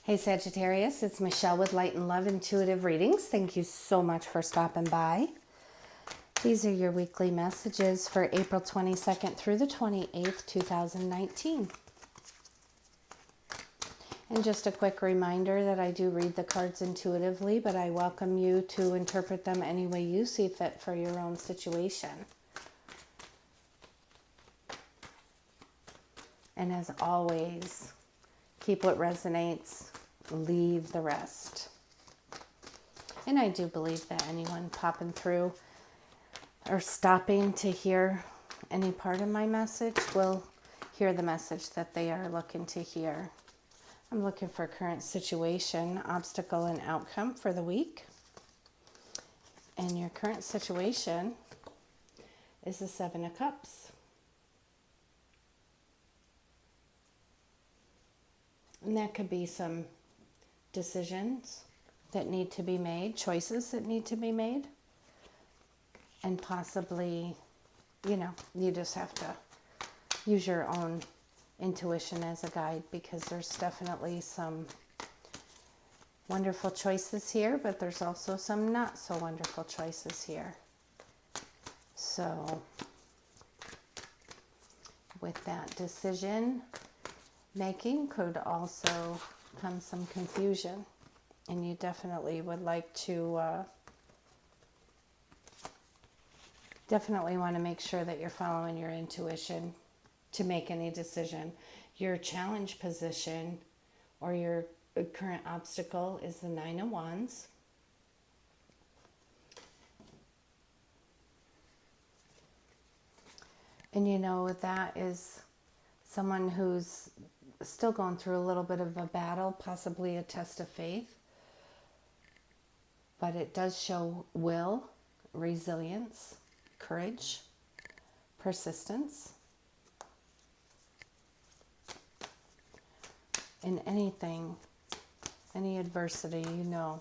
Hey Sagittarius, it's Michelle with Light and Love Intuitive Readings. Thank you so much for stopping by. These are your weekly messages for April 22nd through the 28th, 2019. And just a quick reminder that I do read the cards intuitively, but I welcome you to interpret them any way you see fit for your own situation. And as always, keep what resonates, leave the rest. And I do believe that anyone popping through or stopping to hear any part of my message will hear the message that they are looking to hear. I'm looking for current situation, obstacle, and outcome for the week. And your current situation is the Seven of Cups. And that could be some decisions that need to be made, choices that need to be made. And possibly, you just have to use your own intuition as a guide, because there's definitely some wonderful choices here, but there's also some not so wonderful choices here. So with that decision making could also come some confusion, and you definitely would like to definitely want to make sure that you're following your intuition to make any decision. Your challenge position or your current obstacle is the Nine of Wands. And that is someone who's still going through a little bit of a battle, possibly a test of faith. But it does show will, resilience, courage, persistence. In anything, any adversity, you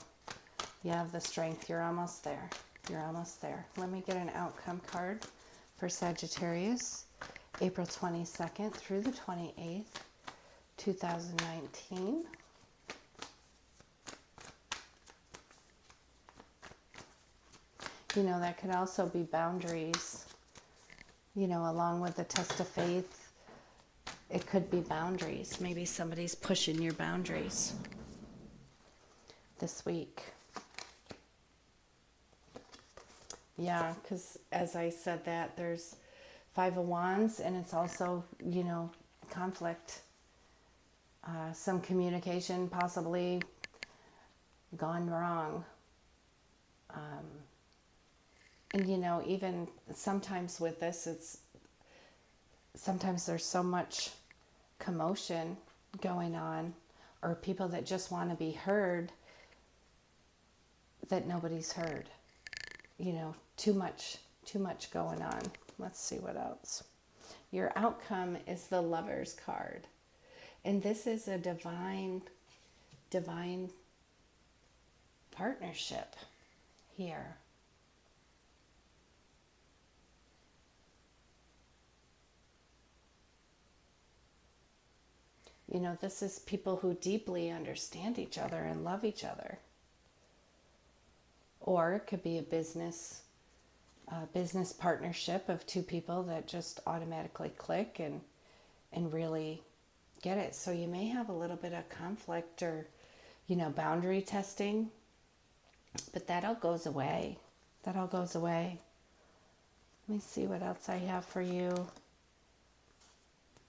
have the strength. You're almost there. You're almost there. Let me get an outcome card for Sagittarius, April 22nd through the 28th, 2019. That could also be boundaries, along with the test of faith. It could be boundaries. Maybe somebody's pushing your boundaries this week. Yeah, because as I said that, there's Five of Wands, and it's also, conflict. Some communication possibly gone wrong. And, even sometimes with this, sometimes there's so much commotion going on, or people that just want to be heard, that nobody's heard. Too much going on. Let's see what else. Your outcome is the Lover's card. And this is a divine partnership here. This is people who deeply understand each other and love each other. Or it could be a business partnership of two people that just automatically click and really get it. So you may have a little bit of conflict or, boundary testing, but that all goes away. That all goes away. Let me see what else I have for you.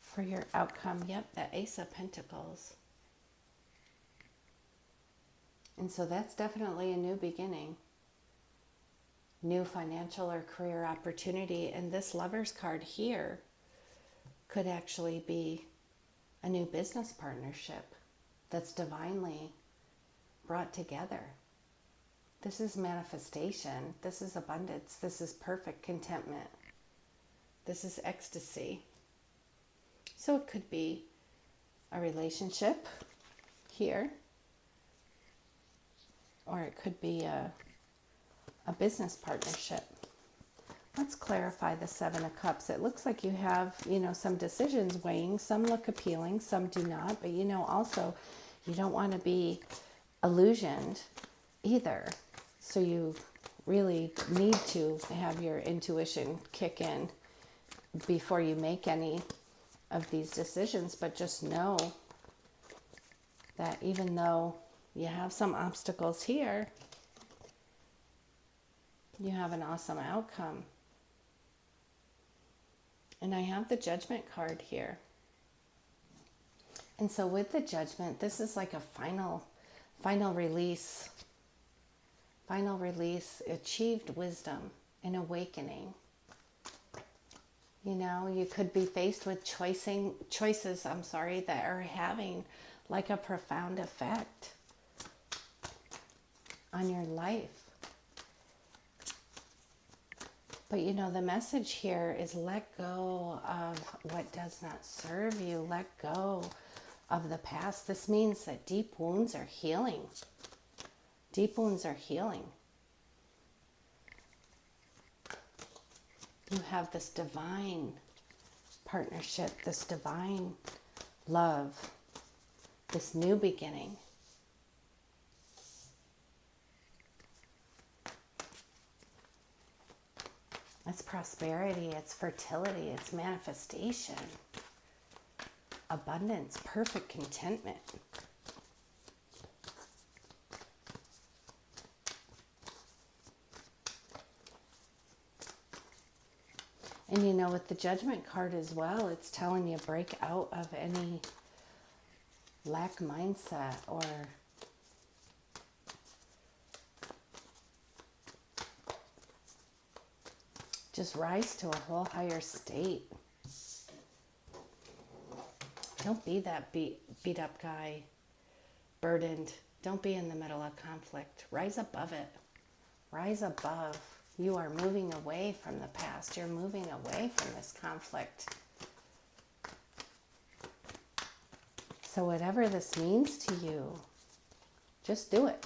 For your outcome, yep, the Ace of Pentacles. And so that's definitely a new beginning. New financial or career opportunity. And this Lover's card here could actually be a new business partnership that's divinely brought together. This is manifestation. This is abundance. This is perfect contentment. This is ecstasy. So it could be a relationship here, or it could be a business partnership. Let's clarify the Seven of Cups. It looks like you have, some decisions weighing. Some look appealing, some do not. But, also, You don't want to be illusioned either. So you really need to have your intuition kick in before you make any of these decisions. But just know that even though you have some obstacles here, you have an awesome outcome. And I have the Judgment card here. And so with the Judgment, this is like a final release. Final release, achieved wisdom and awakening. You know, you could be faced with choices that are having like a profound effect on your life. But you know, the message here is let go of what does not serve you. Let go of the past. This means that deep wounds are healing. Deep wounds are healing. You have this divine partnership, this divine love, this new beginning. It's prosperity, it's fertility, it's manifestation, abundance, perfect contentment. And you know, with the Judgment card as well, it's telling you break out of any lack mindset or just rise to a whole higher state. Don't be that beat up guy, burdened. Don't be in the middle of conflict. Rise above it. Rise above. You are moving away from the past. You're moving away from this conflict. So whatever this means to you, just do it.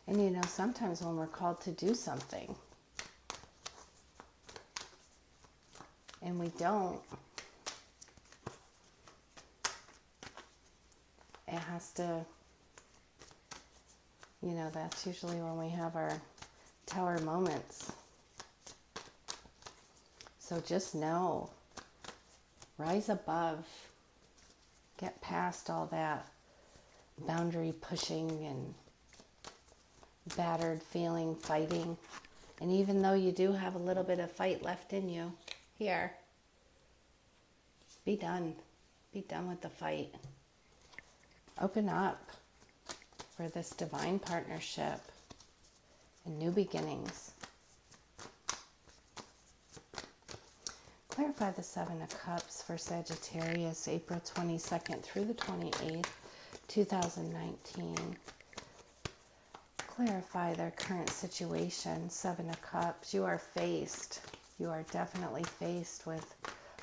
And you know, sometimes when we're called to do something and we don't, it has to, you know, that's usually when we have our tower moments. So just know, rise above, get past all that boundary pushing and battered feeling, fighting. And even though you do have a little bit of fight left in you here, be done. Be done with the fight. Open up for this divine partnership and new beginnings. Clarify the Seven of Cups for Sagittarius, April 22nd through the 28th, 2019. Clarify their current situation. Seven of Cups. You are definitely faced with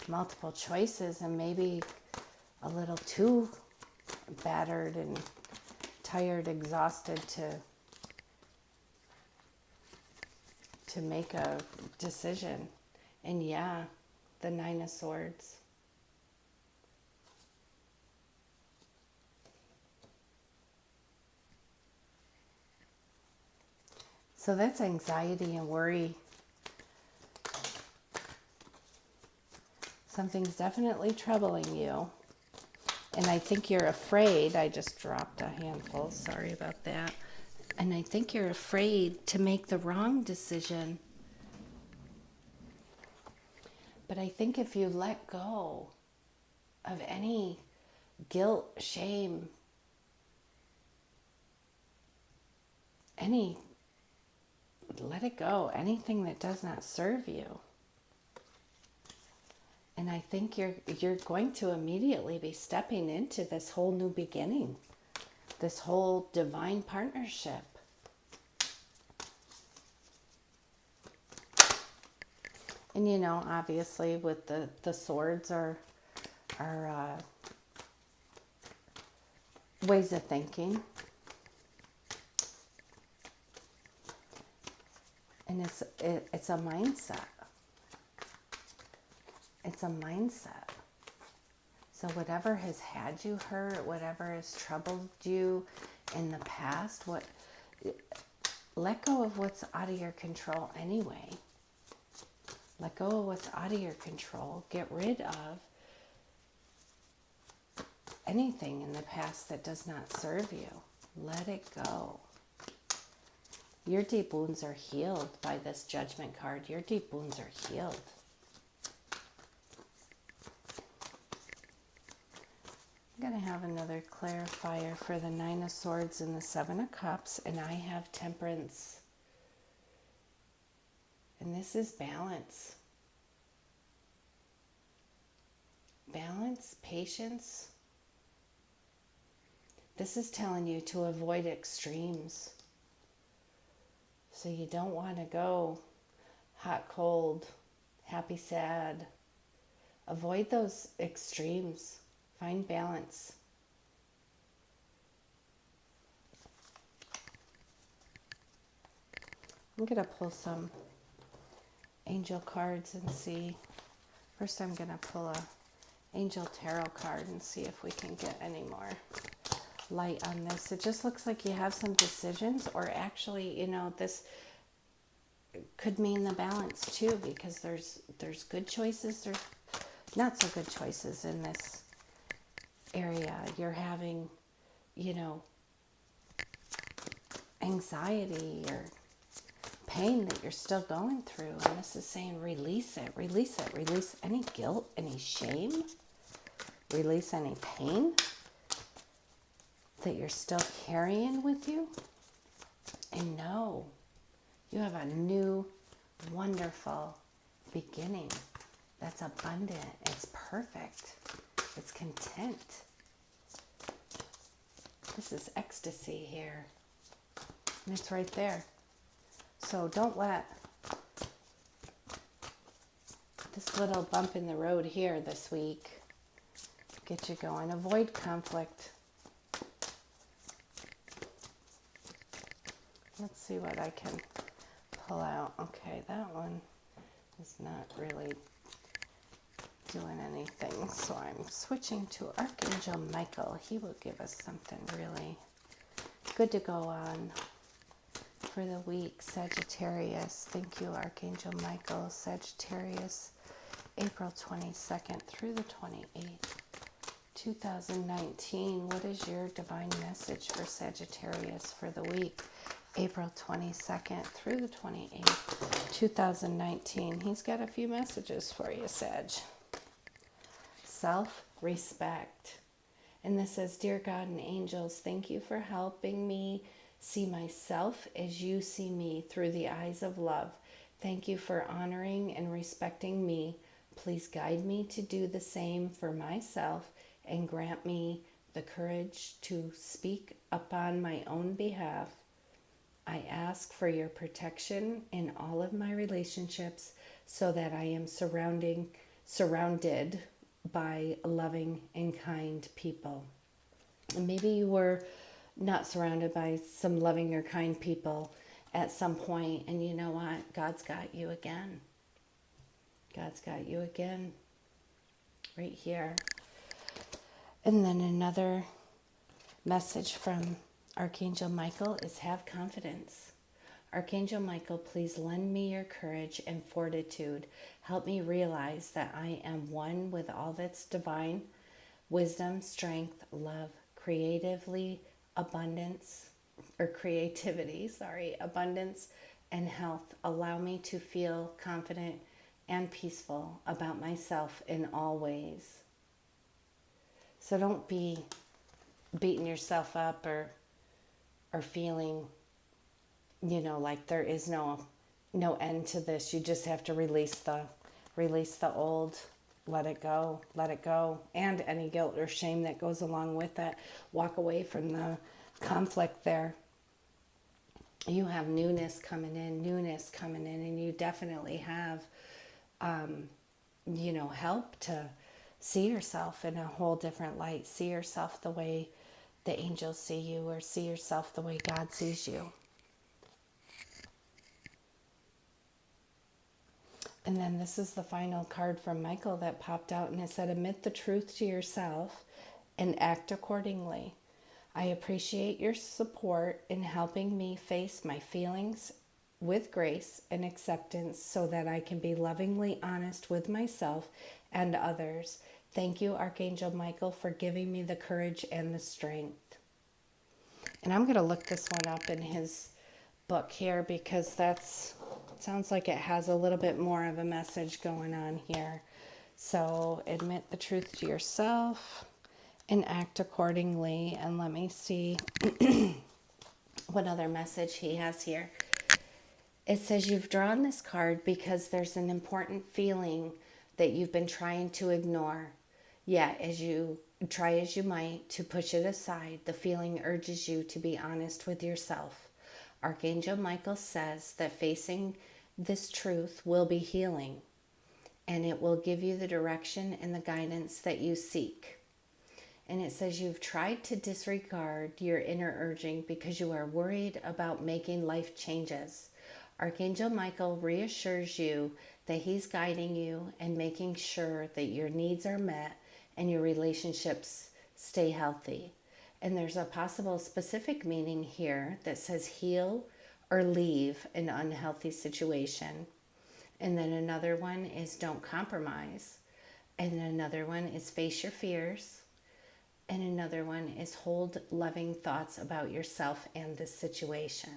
multiple choices and maybe a little too battered and tired, exhausted to make a decision. And yeah, the Nine of Swords. So that's anxiety and worry. Something's definitely troubling you. And I think you're afraid. I just dropped a handful. Sorry about that. And I think you're afraid to make the wrong decision. But I think if you let go of any guilt, shame, let it go, anything that does not serve you. And I think you're going to immediately be stepping into this whole new beginning, this whole divine partnership. And you know, obviously with the swords are ways of thinking. And it's a mindset. It's a mindset. So whatever has had you hurt, whatever has troubled you in the past, let go of what's out of your control anyway. Let go of what's out of your control. Get rid of anything in the past that does not serve you. Let it go. Your deep wounds are healed by this Judgment card. Your deep wounds are healed. I'm going to have another clarifier for the Nine of Swords and the Seven of Cups, and I have Temperance. And this is balance. Balance, patience. This is telling you to avoid extremes. So you don't want to go hot, cold, happy, sad. Avoid those extremes. Find balance. I'm going to pull some angel cards and see. First I'm going to pull a angel tarot card and see if we can get any more light on this. It just looks like you have some decisions, or actually, this could mean the balance too, because there's good choices, there's not so good choices in this area. You're having, anxiety or pain that you're still going through, and this is saying release it, release it, release any guilt, any shame, release any pain that you're still carrying with you, and know you have a new, wonderful beginning that's abundant, it's perfect, it's content. This is ecstasy here, and it's right there. So don't let this little bump in the road here this week get you going. Avoid conflict. Let's see what I can pull out. Okay, that one is not really doing anything, so I'm switching to Archangel Michael. He will give us something really good to go on for the week. Sagittarius. Thank you, Archangel Michael. Sagittarius, April 22nd through the 28th, 2019. What is your divine message for Sagittarius for the week? April 22nd through the 28th, 2019. He's got a few messages for you, Sag. Self-respect. And this says, Dear God and angels, thank you for helping me see myself as you see me through the eyes of love. Thank you for honoring and respecting me. Please guide me to do the same for myself and grant me the courage to speak upon my own behalf. I ask for your protection in all of my relationships so that I am surrounded by loving and kind people. And maybe you were not surrounded by some loving or kind people at some point, and you know what? God's got you again. God's got you again right here. And then another message from Archangel Michael is have confidence. Archangel Michael, please lend me your courage and fortitude. Help me realize that I am one with all that's divine, wisdom, strength, love, creativity, abundance, and health. Allow me to feel confident and peaceful about myself in all ways. So don't be beating yourself up or feeling, like there is no end to this. You just have to release the old, let it go, and any guilt or shame that goes along with it. Walk away from the conflict there. You have newness coming in, and you definitely have, help to see yourself in a whole different light. See yourself the way the angels see you, or see yourself the way God sees you. And then this is the final card from Michael that popped out, and it said, admit the truth to yourself and act accordingly. I appreciate your support in helping me face my feelings with grace and acceptance so that I can be lovingly honest with myself and others. Thank you, Archangel Michael, for giving me the courage and the strength. And I'm going to look this one up in his book here, because that's sounds like it has a little bit more of a message going on here. So admit the truth to yourself and act accordingly. And let me see what other message he has here. It says you've drawn this card because there's an important feeling that you've been trying to ignore. Yet, as you try as you might to push it aside, the feeling urges you to be honest with yourself. Archangel Michael says that facing this truth will be healing, and it will give you the direction and the guidance that you seek. And it says you've tried to disregard your inner urging because you are worried about making life changes. Archangel Michael reassures you that he's guiding you and making sure that your needs are met and your relationships stay healthy. And there's a possible specific meaning here that says heal or leave an unhealthy situation. And then another one is don't compromise. And another one is face your fears. And another one is hold loving thoughts about yourself and this situation.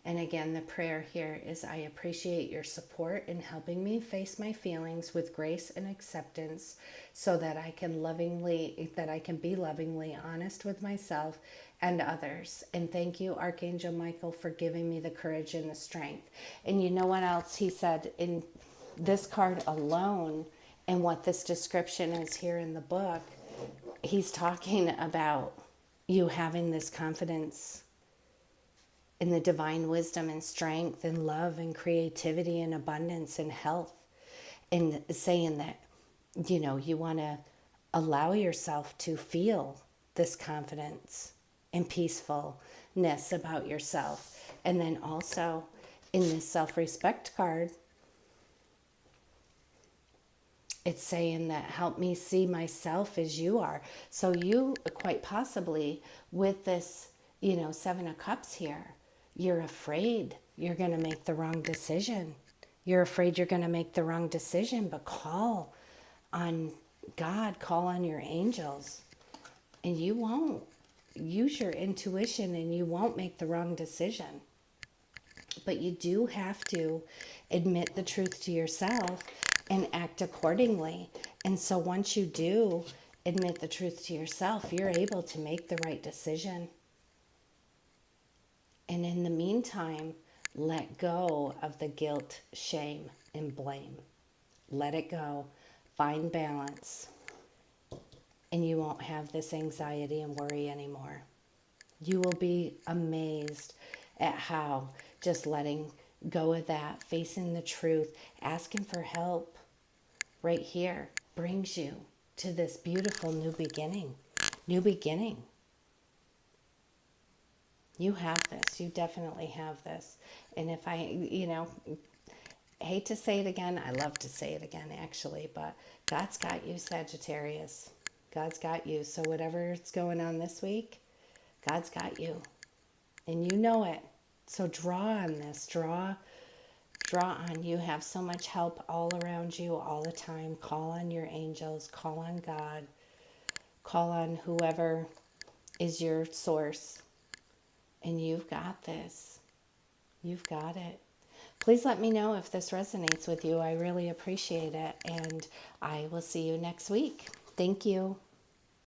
And again, the prayer here is, I appreciate your support in helping me face my feelings with grace and acceptance so that I can be lovingly honest with myself and others. And thank you, Archangel Michael, for giving me the courage and the strength. And you know what else he said in this card alone, and what this description is here in the book? He's talking about you having this confidence in the divine wisdom and strength and love and creativity and abundance and health, and saying that, you know, you want to allow yourself to feel this confidence and peacefulness about yourself. And then also in this self-respect card, it's saying that help me see myself as you are. So you quite possibly with this, you know, Seven of Cups here, you're afraid you're going to make the wrong decision. You're afraid you're going to make the wrong decision, but call on God, call on your angels, and you won't. Use your intuition and you won't make the wrong decision. But you do have to admit the truth to yourself and act accordingly. And so once you do admit the truth to yourself, you're able to make the right decision. And in the meantime, let go of the guilt, shame, and blame. Let it go. Find balance. And you won't have this anxiety and worry anymore. You will be amazed at how just letting go of that, facing the truth, asking for help right here brings you to this beautiful new beginning. New beginning. You have this. You definitely have this. And if I hate to say it again, I love to say it again actually, but God's got you, Sagittarius. God's got you. So whatever's going on this week, God's got you. And you know it. So draw on this. Draw on. You have so much help all around you all the time. Call on your angels. Call on God. Call on whoever is your source. And you've got this. You've got it. Please let me know if this resonates with you. I really appreciate it. And I will see you next week. Thank you.